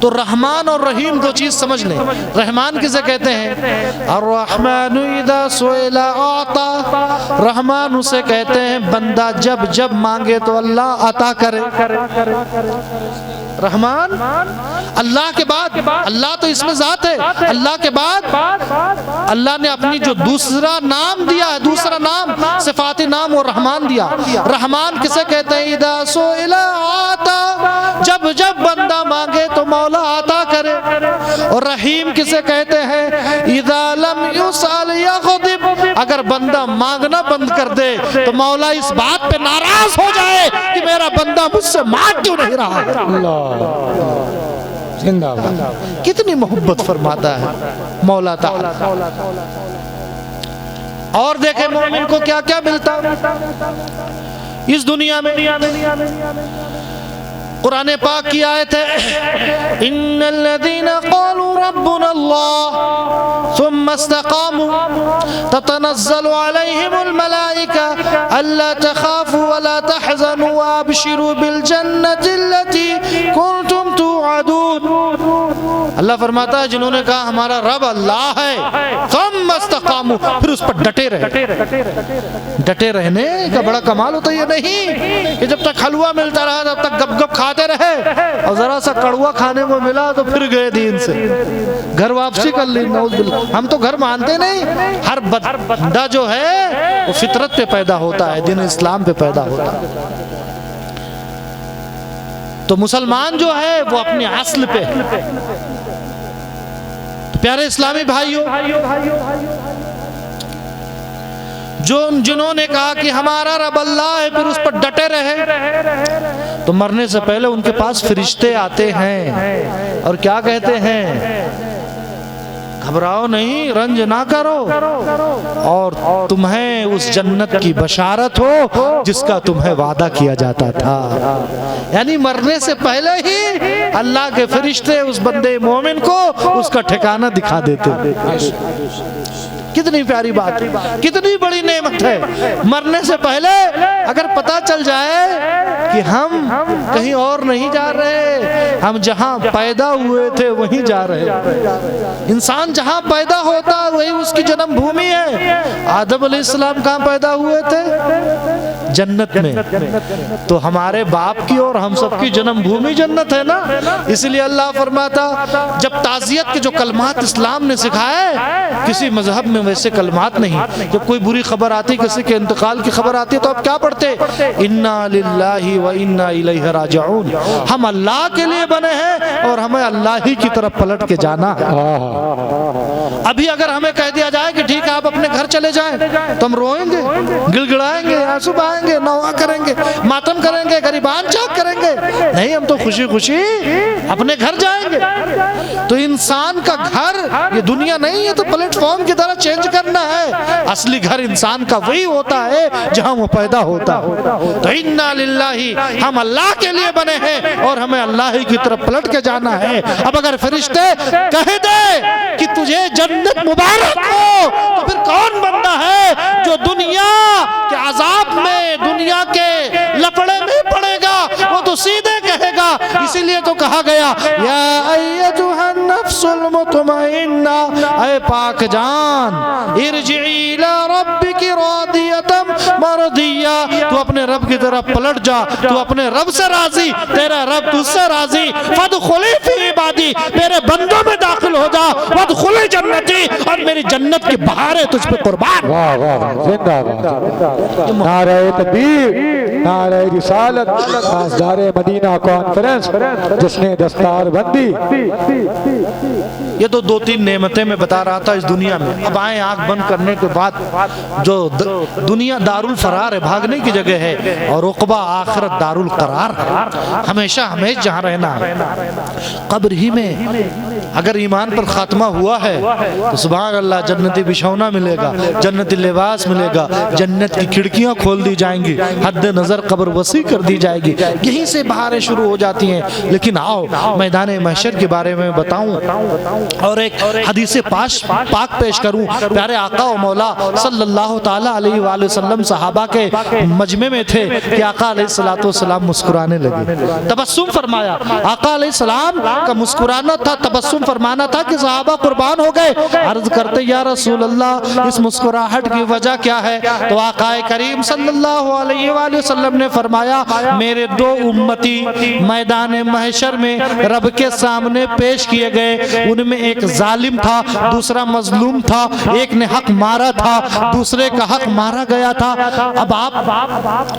تو رحمان اور رحیم دو چیز سمجھ لیں۔ رحمان کسے کہتے ہیں؟ الرحمن اذا سئل اعطا، رحمان اسے کہتے ہیں بندہ جب جب مانگے تو اللہ عطا کرے۔ رحمان اللہ کے بعد، اللہ تو اس میں ذات ہے، اللہ کے بعد اللہ نے اپنی جو دوسرا نام دیا ہے، دوسرا نام صفاتی نام وہ رحمان دیا۔ رحمان کسے کہتے ہیں؟ اذا سئل اعطا، جب جب بندہ مانگے تو مولا عطا کرے۔ اور رحیم کسے کہتے ہیں؟ اذا لم یسأل یغضب، اگر بندہ مانگنا بند کر دے تو مولا اس بات پہ ناراض ہو جائے کہ میرا بندہ مجھ سے مانگ کیوں نہیں رہا ہے۔ اللہ زندہ باد، کتنی محبت فرماتا ہے مولا تعالی۔ اور دیکھیں مومن کو کیا کیا ملتا اس دنیا میں۔ قرآن پاک کی آیت ہے ان الذين قالوا ربنا الله ثم استقاموا تتنزل عليهم الملائكة الا تخافوا ولا تحزنوا وابشروا بالجنة التي كنتم توعدون۔ اللہ فرماتا ہے جنہوں نے کہا ہمارا رب اللہ ہے، ثم استقاموا، پھر اس پر ڈٹے رہے۔ ڈٹے رہنے کا بڑا کمال ہوتا ہے یہ نہیں کہ جب تک حلوہ ملتا رہا تب تک گپ گپ کھاتے رہے، اور ذرا سا کڑوا کھانے کو ملا تو پھر گئے دین سے، گھر واپسی کر لی۔ نعوذ باللہ، ہم تو گھر مانتے نہیں۔ ہر بندہ جو ہے وہ فطرت پہ پیدا ہوتا ہے، دین اسلام پہ پیدا ہوتا ہے۔ تو مسلمان جو ہے وہ اپنی اصل پہ۔ پیارے اسلامی بھائیوں، جنہوں نے کہا کہ ہمارا رب اللہ ہے، پھر اس پر ڈٹے رہے، تو مرنے سے پہلے ان کے پاس فرشتے آتے ہیں اور کیا کہتے ہیں؟ گھبراؤ نہیں، رنج نہ کرو، اور تمہیں اس جنت کی بشارت ہو جس کا تمہیں وعدہ کیا جاتا تھا۔ یعنی مرنے سے پہلے ہی اللہ کے فرشتے اس بندے مومن کو اس کا ٹھکانہ دکھا دیتے۔ کتنی پیاری بات، کتنی بڑی نعمت ہے۔ مرنے سے پہلے اگر پتا چل جائے کہ ہم کہیں اور نہیں جا رہے، ہم جہاں پیدا ہوئے تھے وہیں جا رہے۔ انسان جہاں پیدا ہوتا وہی اس کی جنم بھومی ہے۔ آدم علیہ السلام کہاں پیدا ہوئے تھے؟ جنت میں۔ تو ہمارے باپ کی اور ہم سب کی جنم بھومی جنت ہے نا۔ اس لیے اللہ فرماتا جب تعزیت کے جو کلمات اسلام نے سکھائے، کسی مذہب میں ویسے کلمات نہیں۔ جب کوئی بری خبر آتی، کسی کے انتقال کی خبر آتی تو آپ کیا پڑھتے؟ انا للہ و انا الیہ راجعون، ہم اللہ کے لیے بنے ہیں اور ہمیں اللہ ہی کی طرف پلٹ کے جانا ہے۔ ابھی اگر ہمیں کہہ دیا جائے کہ ٹھیک ہے آپ اپنے گھر چلے جائیں تو ہم روئیں گے، گڑ گڑائیں گے، آنسو بہائیں گے، نوحہ کریں گے، ماتم کریں گے، غریبان چاک کریں گے؟ نہیں، ہم تو خوشی خوشی اپنے گھر جائیں گے۔ تو انسان کا گھر یہ دنیا نہیں ہے تو پلیٹ فارم کی طرح چینج کرنا ہے۔ اصلی گھر انسان کا وہی ہوتا ہے جہاں وہ پیدا ہوتا ہے۔ تو انا للہ، ہم اللہ کے لیے بنے ہیں اور ہمیں اللہ ہی کی طرف پلٹ کے جانا ہے۔ اب اگر فرشتے کہہ دے کہ تجھے جنت مبارک ہو تو پھر کون بندہ ہے جو دنیا کے عذاب میں، دنیا کے لفڑے میں پڑے گا؟ وہ تو سیدھے کہے گا۔ اسی لیے تو کہا گیا یا ایتھا النفس المطمئنہ، اے پاک جان، ارجعی الی ربک ربک راضیۃ مرضیہ، تو اپنے رب کی طرف پلٹ جا، تو اپنے رب سے راضی، تیرا رب تجھ سے راضی، فادخلی فی عبادی، میرے بندوں میں داخل ہو جا، وادخلی جنتی، اور میری جنت کی بہاریں تجھ پہ قربان۔ واہ واہ زندہ باد، نعرہ تکبیر، نعرہ رسالت، تاجدار مدینہ کانفرنس جس نے دستار بندی۔ یہ تو دو تین نعمتیں میں بتا رہا تھا اس دنیا میں۔ اب آئیں آنکھ بند کرنے کے بعد، جو دنیا دار الفرار ہے، بھاگنے کی جگہ ہے، اور عقبہ آخرت دار القرار ہے، ہمیشہ ہمیشہ جہاں رہنا ہے۔ قبر ہی میں اگر ایمان پر خاتمہ ہوا ہے تو سبحان اللہ جنتی بچھونا ملے گا، جنتی لباس ملے گا، جنت کی کھڑکیاں کھول دی جائیں گی، حد نظر قبر وسیع کر دی جائے گی، یہیں سے بہاریں شروع ہو جاتی ہیں۔ لیکن آؤ میدان محشر کے بارے میں بتاؤں اور ایک حدیث پاک پیش کروں۔ پیارے آقا و مولا صلی اللہ تعالیٰ علیہ وآلہ وسلم صحابہ کے مجمع میں تھے کہ آقا علیہ السلام مسکرانے لگے، تبسم فرمایا۔ آقا علیہ السلام کا مسکرانا تھا، تبسم فرمانا تھا کہ صحابہ قربان ہو گئے۔ عرض کرتے یا رسول اللہ اس مسکراہٹ کی وجہ کیا ہے؟ تو آقا کریم صلی اللہ علیہ وآلہ وسلم نے فرمایا میرے دو امتی میدان محشر میں رب کے سامنے پیش کیے گئے، ان میں ایک ظالم تھا، دوسرا مظلوم تھا، ایک نے حق مارا تھا، دوسرے کا حق مارا گیا تھا۔ اب آپ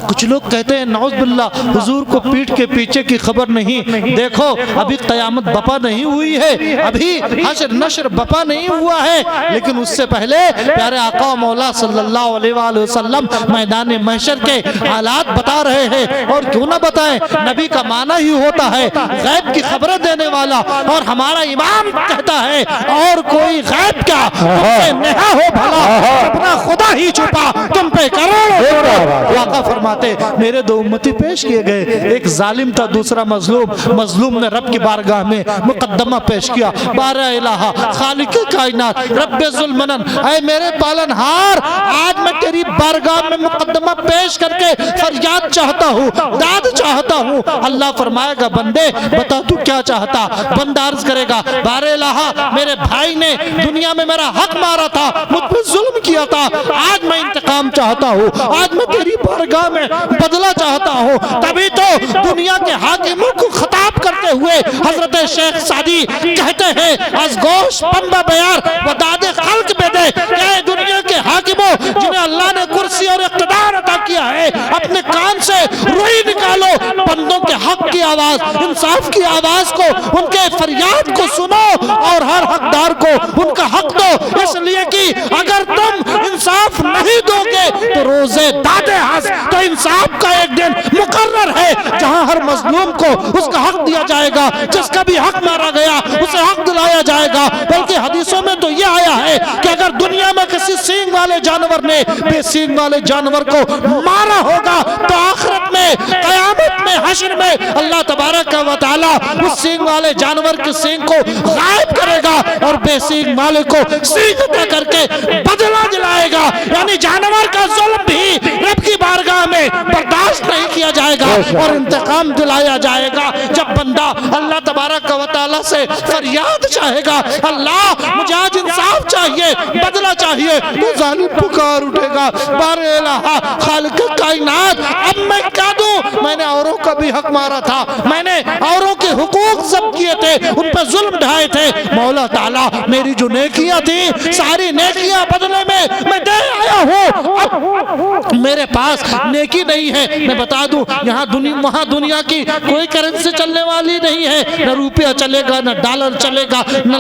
کچھ لوگ کہتے ہیں نعوذ باللہ حضور کو پیٹھ کے پیچھے کی خبر نہیں، دیکھو ابھی قیامت بپا نہیں ہوئی ہے، ابھی حشر نشر بپا نہیں ہوا ہے، لیکن اس سے پہلے پیارے آقا و مولا صلی اللہ علیہ وآلہ وسلم میدان محشر کے حالات بتا رہے ہیں۔ اور کیوں نہ بتائیں، نبی کا معنی ہی ہوتا ہے غیب کی خبریں دینے والا، اور ہمارا امام کہتا ہے اور کوئی غیب کیا تم سے نہا ہو بھلا، اپنا خدا ہی چھپا تم پہ کروڑوں۔ آقا فرماتے میرے دو امتی پیش کیے گئے، ایک ظالم تھا، دوسرا مظلوم۔ مظلوم نے رب کی بارگاہ میں مقدمہ پیش کیا، بارہ الہ خالق کائنات رب ظلمنن، اے میرے پالنہار آج میں تیری بارگاہ میں مقدمہ پیش کر کے فریاد چاہتا ہوں، داد چاہتا ہوں۔ اللہ فرمائے گا بندے بتا تو کیا چاہتا؟ بندہ عرض کرے گا بارہ الہ میرے بھائی نے دنیا میں میرا حق مارا تھا، مجھ پر ظلم کیا تھا، آج میں انتقام چاہتا ہوں، آج میں تیری بارگاہ میں بدلہ چاہتا ہوں۔ تبھی تو دنیا کے حاکموں کو خطاب کرتے ہوئے حضرت شیخ سعدی کہتے ہیں از گوش پنبہ بیار و داد خلق بے دے، کہ دنیا کے حاکموں جنہیں اللہ نے کرسی اور اقتدار عطا کیا ہے، اپنے کان سے روئی نکالو، بندوں کے حق کی آواز، انصاف کی آواز کو، ان کے فریاد کو سنو، اور ہر حقدار کو ان کا حق دو، اس لیے کہ اگر تم انصاف نہیں دو گے تو روزے داد حق تو انصاف کا ایک دن مقرر ہے جہاں ہر مظلوم کو اس کا حق دیا جائے گا، جس کا بھی حق مارا گیا اسے حق دلایا جائے گا۔ بلکہ حدیثوں میں تو یہ آیا ہے کہ اگر دنیا میں کسی سینگ والے جانور نے بے سینگ والے جانور کو مارا ہوگا تو آخرت میں، قیامت میں، حشر میں اللہ تبارک و تعالی اس سینگ والے جانور کے سینگ کو غائب کرے گا اور بے سینگ والے کو سینگ عطا کر کے بدلہ دلائے گا۔ یعنی جانور کا ظلم بھی رب کی بارگاہ میں برداشت نہیں کیا جائے گا اور انتقام دلایا جائے گا۔ جب بندہ اللہ تبارک و تعالی سے فریاد چاہے گا اللہ مجھے آج انصاف چاہیے، بدلہ چاہیے، تو ظالم پکار اٹھے گا بار الہ خالق کائنات اب میں کیا دوں؟ میں نے اوروں کا بھی حق مارا تھا، میں نے اوروں کے حقوق ضبط کیے تھے، ان پر ظلم ڈھائے تھے، مولا تعالیٰ میری جو نیکیاں تھیں ساری نیکیاں بدلے میں دے آیا ہوں، اب میرے پاس نیکی نہیں ہے۔ میں بتا دوں یہاں وہاں دنیا کی کوئی کرنسی چلنے والی نہیں ہے، نہ روپیہ چلے گا، نہ ڈالر چلے گا، نہ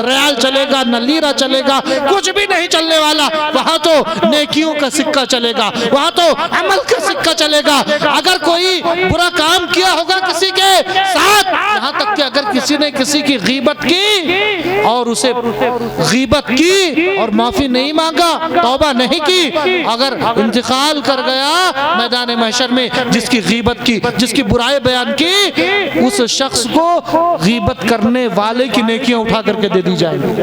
ریال چلے گا، نہ لیرہ چلے گا، کچھ بھی نہیں چلنے والا۔ وہاں تو نیکیوں کا سکہ چلے گا، وہاں تو عمل کا سکہ چلے گا۔ اگر کوئی برا کام کیا ہوگا کسی کے ساتھ، یہاں تک کہ اگر کسی نے کسی کی غیبت کی اور اسے غیبت کی اور معافی نہیں مانگا، توبہ نہیں کی، اگر انتقال کر گیا میدان محشر میں، جس کی غیبت کی، جس کی برائی بیان کی، اس شخص کو غیبت کرنے والے کی نیکیاں اٹھا کر کے دے دی جائیں گی۔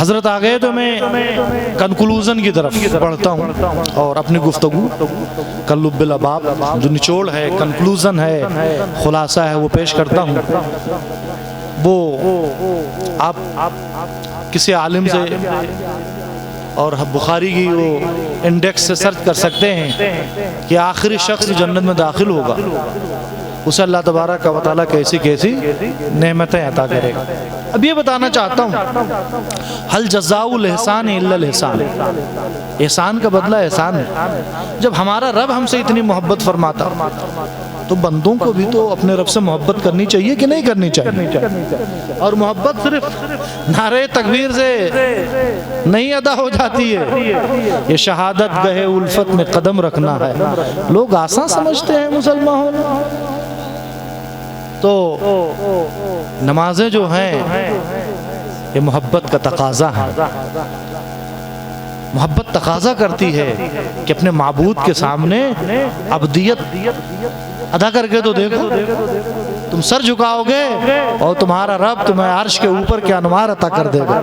حضرت آ گئے تو میں کنکلوژن کی طرف بڑھتا ہوں اور اپنی گفتگو کلب الاباب جو نچوڑ ہے، کنکلوژن ہے، خلاصہ ہے، وہ پیش کرتا ہوں۔ وہ آپ کسی عالم سے اور بخاری کی وہ انڈیکس سے سرچ کر سکتے ہیں کہ آخری شخص جو جنت میں داخل ہوگا اسے اللہ تبارک و تعالیٰ کیسی کیسی نعمتیں عطا کرے گا۔ اب یہ بتانا چاہتا ہوں، حل جزاء الاحسان الا الاحسان، احسان کا بدلہ احسان ہے۔ جب ہمارا رب ہم سے اتنی محبت فرماتا تو بندوں کو بھی تو اپنے رب سے محبت کرنی چاہیے کہ نہیں کرنی چاہیے؟ اور محبت صرف نعرے تکبیر سے نہیں ادا ہو جاتی ہے، یہ شہادت گہے الفت میں قدم رکھنا ہے۔ لوگ آسان سمجھتے ہیں مسلمان ہونا۔ تو نمازیں جو ہیں یہ محبت کا تقاضا ہے۔ محبت تقاضا کرتی ہے کہ اپنے معبود کے سامنے عبدیت ادا کر کے تو دیکھو، تم سر جھکاؤ گے اور تمہارا رب تمہیں عرش کے اوپر کے انوار عطا کر دے گا۔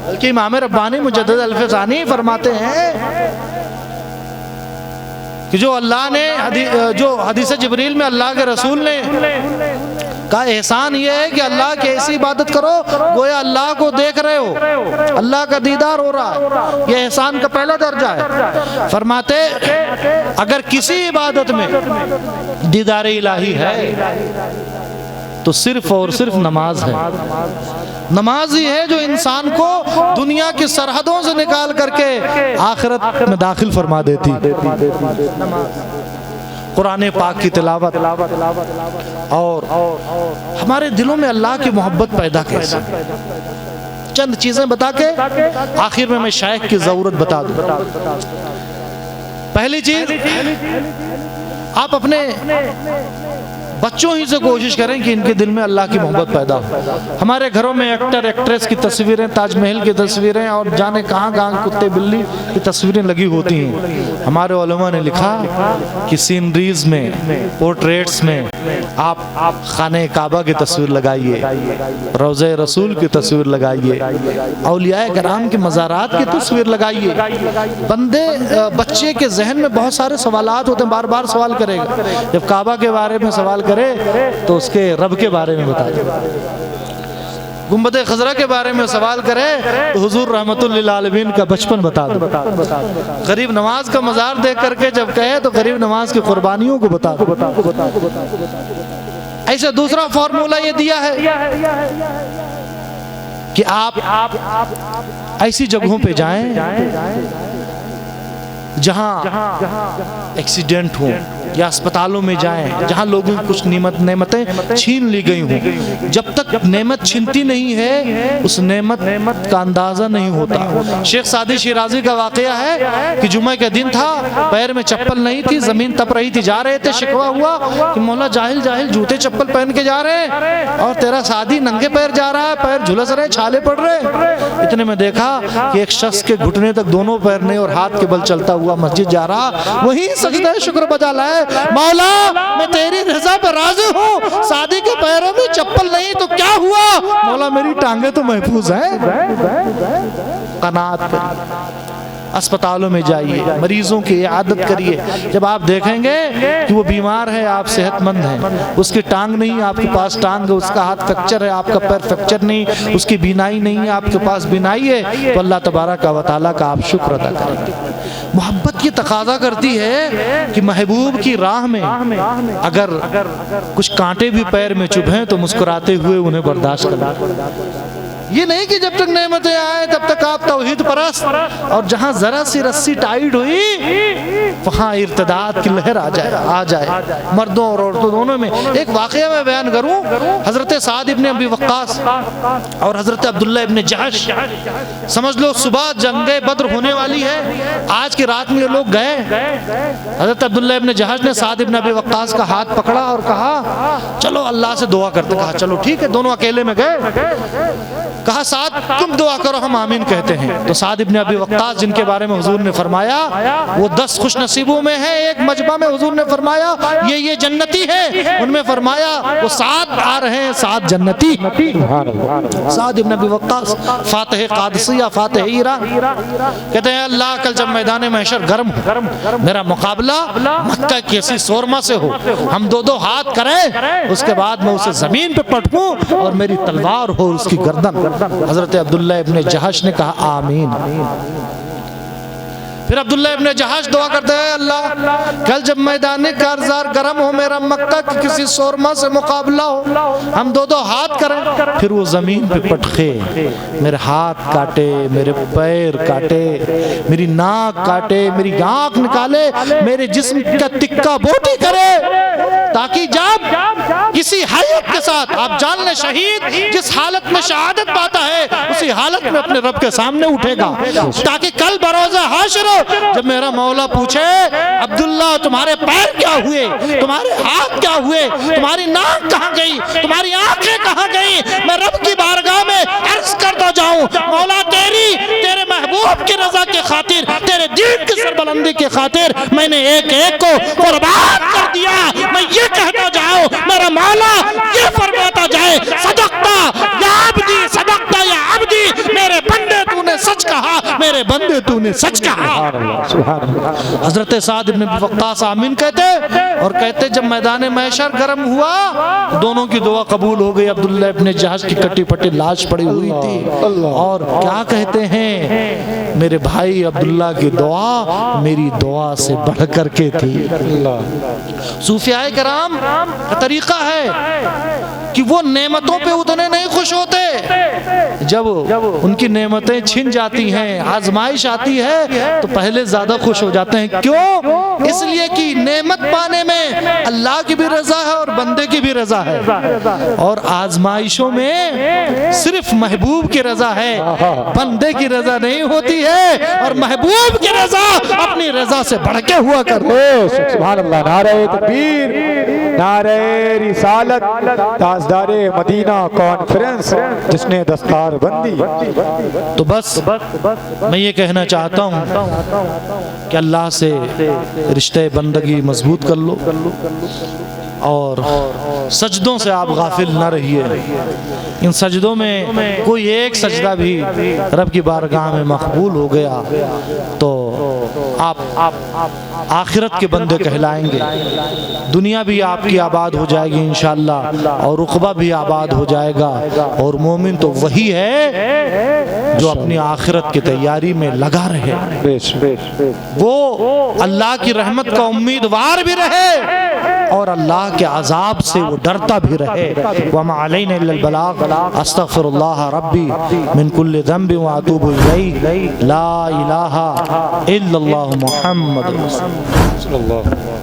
بلکہ امام ربانی مجدد الفسانی فرماتے ہیں کہ جو اللہ نے جو حدیث جبریل میں اللہ کے رسول نے کا احسان یہ ہے کہ اللہ کی ایسی عبادت کرو گویا اللہ کو دیکھ رہے ہو، اللہ کا دیدار ہو رہا ہے، یہ احسان کا پہلا درجہ ہے۔ فرماتے اگر کسی عبادت میں دیدار الہی ہے تو صرف اور صرف نماز ہے۔ نماز ہی ہے جو انسان کو دنیا کی سرحدوں سے نکال کر کے آخرت میں داخل فرما دیتی۔ قرآن پاک کی تلاوت اور ہمارے دلوں میں اللہ کی محبت پیدا کیسے؟ چند چیزیں بتا کے آخر میں میں شیخ کی ضرورت بتا دوں۔ پہلی چیز، آپ اپنے بچوں ہی سے کوشش کریں کہ ان کے دل میں اللہ کی محبت پیدا ہو۔ ہمارے گھروں میں ایکٹر ایکٹریس کی تصویریں، تاج محل کی تصویریں اور جانے کہاں کہاں کتے بلی کی تصویریں لگی ہوتی ہیں۔ ہمارے علماء نے لکھا کہ سینریز میں، پورٹریٹس میں آپ خانہ کعبہ کی تصویر لگائیے، روضہ رسول کی تصویر لگائیے، اولیاء کرام کے مزارات کی تصویر لگائیے۔ بچے کے ذہن میں بہت سارے سوالات ہوتے ہیں، بار بار سوال کرے گا۔ جب کعبہ کے بارے میں سوال کرے تو اس کے رب کے بارے میں بتائے، گنبد خضرا کے بارے میں سوال کرے تو حضور رحمت للعالمین کا بچپن بتا دو۔ غریب نواز کا مزار دیکھ کر کے جب کہے تو غریب نواز کی قربانیوں کو بتا دو۔ ایسے دوسرا فارمولہ یہ دیا ہے کہ آپ ایسی جگہوں پہ جائیں جہاں ایکسیڈنٹ ہوں، یا اسپتالوں میں جائیں جہاں لوگوں کی کچھ نعمتیں چھین لی گئی ہوں۔ جب تک نعمت چھنتی نہیں ہے اس نعمت کا اندازہ نہیں ہوتا۔ شیخ سعدی شیرازی کا واقعہ ہے کہ جمعہ کے دن تھا، پیر میں چپل نہیں تھی، زمین تپ رہی تھی، جا رہے تھے، شکوہ ہوا کہ مولا جاہل جاہل جوتے چپل پہن کے جا رہے ہیں اور تیرا سعدی ننگے پیر جا رہا ہے، پیر جھلس رہے، چھالے پڑ رہے۔ اتنے میں دیکھا کہ ایک شخص کے گھٹنے تک دونوں پیر نہیں اور ہاتھ کے بل چلتا ہوا مسجد جا رہا، وہی سجدہ شکر بجا لائے، مولا میں تیری رضا پہ راضی ہوں، سعدی کے پیروں میں چپل نہیں تو کیا ہوا، مولا میری ٹانگیں تو محفوظ ہیں۔ قناعت کریے، اسپتالوں میں جائیے، مریضوں کی عیادت کریے۔ جب آپ دیکھیں گے کہ وہ بیمار ہے، آپ صحت مند ہیں، اس کی ٹانگ نہیں، آپ کے پاس ٹانگ ہے، اس کا ہاتھ فریکچر ہے، آپ کا پیر فریکچر نہیں، اس کی بینائی نہیں ہے، آپ کے پاس بینائی ہے، تو اللہ تبارک و تعالیٰ کا آپ شکر ادا کریں۔ محبت کی تقاضا کرتی ہے کہ محبوب کی راہ میں اگر کچھ کانٹے بھی پیر میں چبھیں تو مسکراتے ہوئے انہیں برداشت کریں۔ یہ نہیں کہ جب تک نعمتیں آئیں تب تک آپ توحید پرست، اور جہاں ذرا سی رسی ٹائٹ ہوئی وہاں ارتداد کی لہر آ جائے مردوں اور عورتوں دونوں میں۔ ایک واقعہ میں بیان کروں، حضرت سعد ابن ابی وقاص اور حضرت عبداللہ ابن جحش، سمجھ لو صبح جنگ بدر ہونے والی ہے، آج کی رات میں یہ لوگ گئے۔ حضرت عبداللہ ابن جحش نے سعد ابن ابی وقاص کا ہاتھ پکڑا اور کہا چلو اللہ سے دعا کرتے، کہا چلو ٹھیک ہے، دونوں اکیلے میں گئے۔ کہا سعد تم دعا کرو ہم آمین کہتے ہیں. تو سعد ابن ابی وقاص جن کے بارے میں حضور نے فرمایا وہ 10 خوش نصیبوں میں ہیں. ایک مجمع میں حضور نے فرمایا یہ جنتی ہے، ان میں فرمایا وہ سعد آ رہے ہیں، سعد جنتی. سعد ابن ابی وقاص فاتح قادسیہ، فاتح ایران، کہتے ہیں اللہ کل جب میدان محشر گرم ہو، میرا مقابلہ مکہ کی ایسی سورما سے ہو، ہم دو ہاتھ کریں، اس کے بعد میں اسے زمین پہ پٹکوں اور میری تلوار ہو اس کی گردن. حضرت عبداللہ ابن جہش نے کہا آمین. پھر عبداللہ ابن جہش دعا کرتے ہیں اللہ کل جب میدان کارزار گرم ہو، میرا مکہ کی کسی سورما سے مقابلہ ہو، ہم دو ہاتھ کریں. پھر وہ زمین پہ پٹکے، میرے ہاتھ کاٹے، میرے پیر کاٹے، میری ناک کاٹے، میری آنکھ نکالے، میرے جسم کا تکہ بوٹی کرے، تاکہ جب کسی حیات کے ساتھ، آپ جان لیں شہید جس حالت میں شہادت پاتا ہے اسی حالت میں اپنے رب کے سامنے اٹھے گا، تاکہ کل بروز حشر جب میرا مولا پوچھے عبداللہ تمہارے پیر کیا ہوئے، تمہارے ہاتھ کیا ہوئے، تمہاری ناک کہاں گئی، تمہاری آنکھیں کہاں گئی، میں رب کی بارگاہ میں عرض کرتا جاؤں مولا تیرے محبوب کی رضا کے خاطر، تیرے دین کی سربلندی کے خاطر میں نے ایک ایک کو قربان کر دیا. میں یہ کہتا جاؤں میرا مولا یہ فرماتا جائے صدقتا یا عبدی، صدقتا یا عبدی، میرے بندے تو نے سچ کہا، میرے بندے تو نے سچ کہا. حضرت سعد ابن وقاص آمین کہتے اور کہتے جب میدان محشر گرم ہوا دونوں کی دعا قبول ہو گئی. عبداللہ ابن جہش کی کٹی پھٹی لاش پڑی ہوئی تھی اور کیا کہتے ہیں میرے بھائی عبداللہ کی دعا میری دعا سے بڑھ کر کے تھی. صوفیاء کرام کا طریقہ ہے کہ وہ نعمتوں پہ اتنے نہیں خوش ہوتے، جب ان کی نعمتیں چھن جاتی ہیں، آزمائش آتی ہے تو پہلے زیادہ خوش ہو جاتے ہیں. کیوں؟ اس لیے کہ نعمت پانے میں اللہ کی بھی رضا ہے اور بندے کی بھی رضا ہے، اور آزمائشوں میں صرف محبوب کی رضا ہے، بندے کی رضا نہیں ہوتی ہے، اور محبوب کی رضا اپنی رضا سے بڑھ کے ہوا کرتے. سبحان اللہ. نعرہ تکبیر، نعرہ رسالت، تاجدار مدینہ کانفرنس جس نے دستار بندی. تو بس میں یہ کہنا چاہتا ہوں کہ اللہ سے رشتہ بندگی مضبوط کر لو اور سجدوں سے آپ غافل نہ رہیے. ان سجدوں میں کوئی ایک سجدہ بھی رب کی بارگاہ میں مقبول ہو گیا تو آپ آخرت کے بندے کہلائیں گے. دنیا بھی آپ کی آباد ہو جائے گی انشاءاللہ اور عقبہ بھی آباد ہو جائے گا. اور مومن تو وہی ہے جو اپنی آخرت کی تیاری میں لگا رہے، وہ اللہ کی رحمت کا امیدوار بھی رہے اور اللہ کے عذاب سے وہ ڈرتا بھی رہے. وَمَا عَلَيْنَا إِلَّا الْبَلَاغُ أَسْتَغْفِرُ اللَّهَ رَبِّي مِنْ كُلِّ ذَنْبٍ وَأَتُوبُ إِلَيْهِ لَا إِلَٰهَ إِلَّا اللَّهُ مُحَمَّدٌ رَسُولُ اللَّهِ.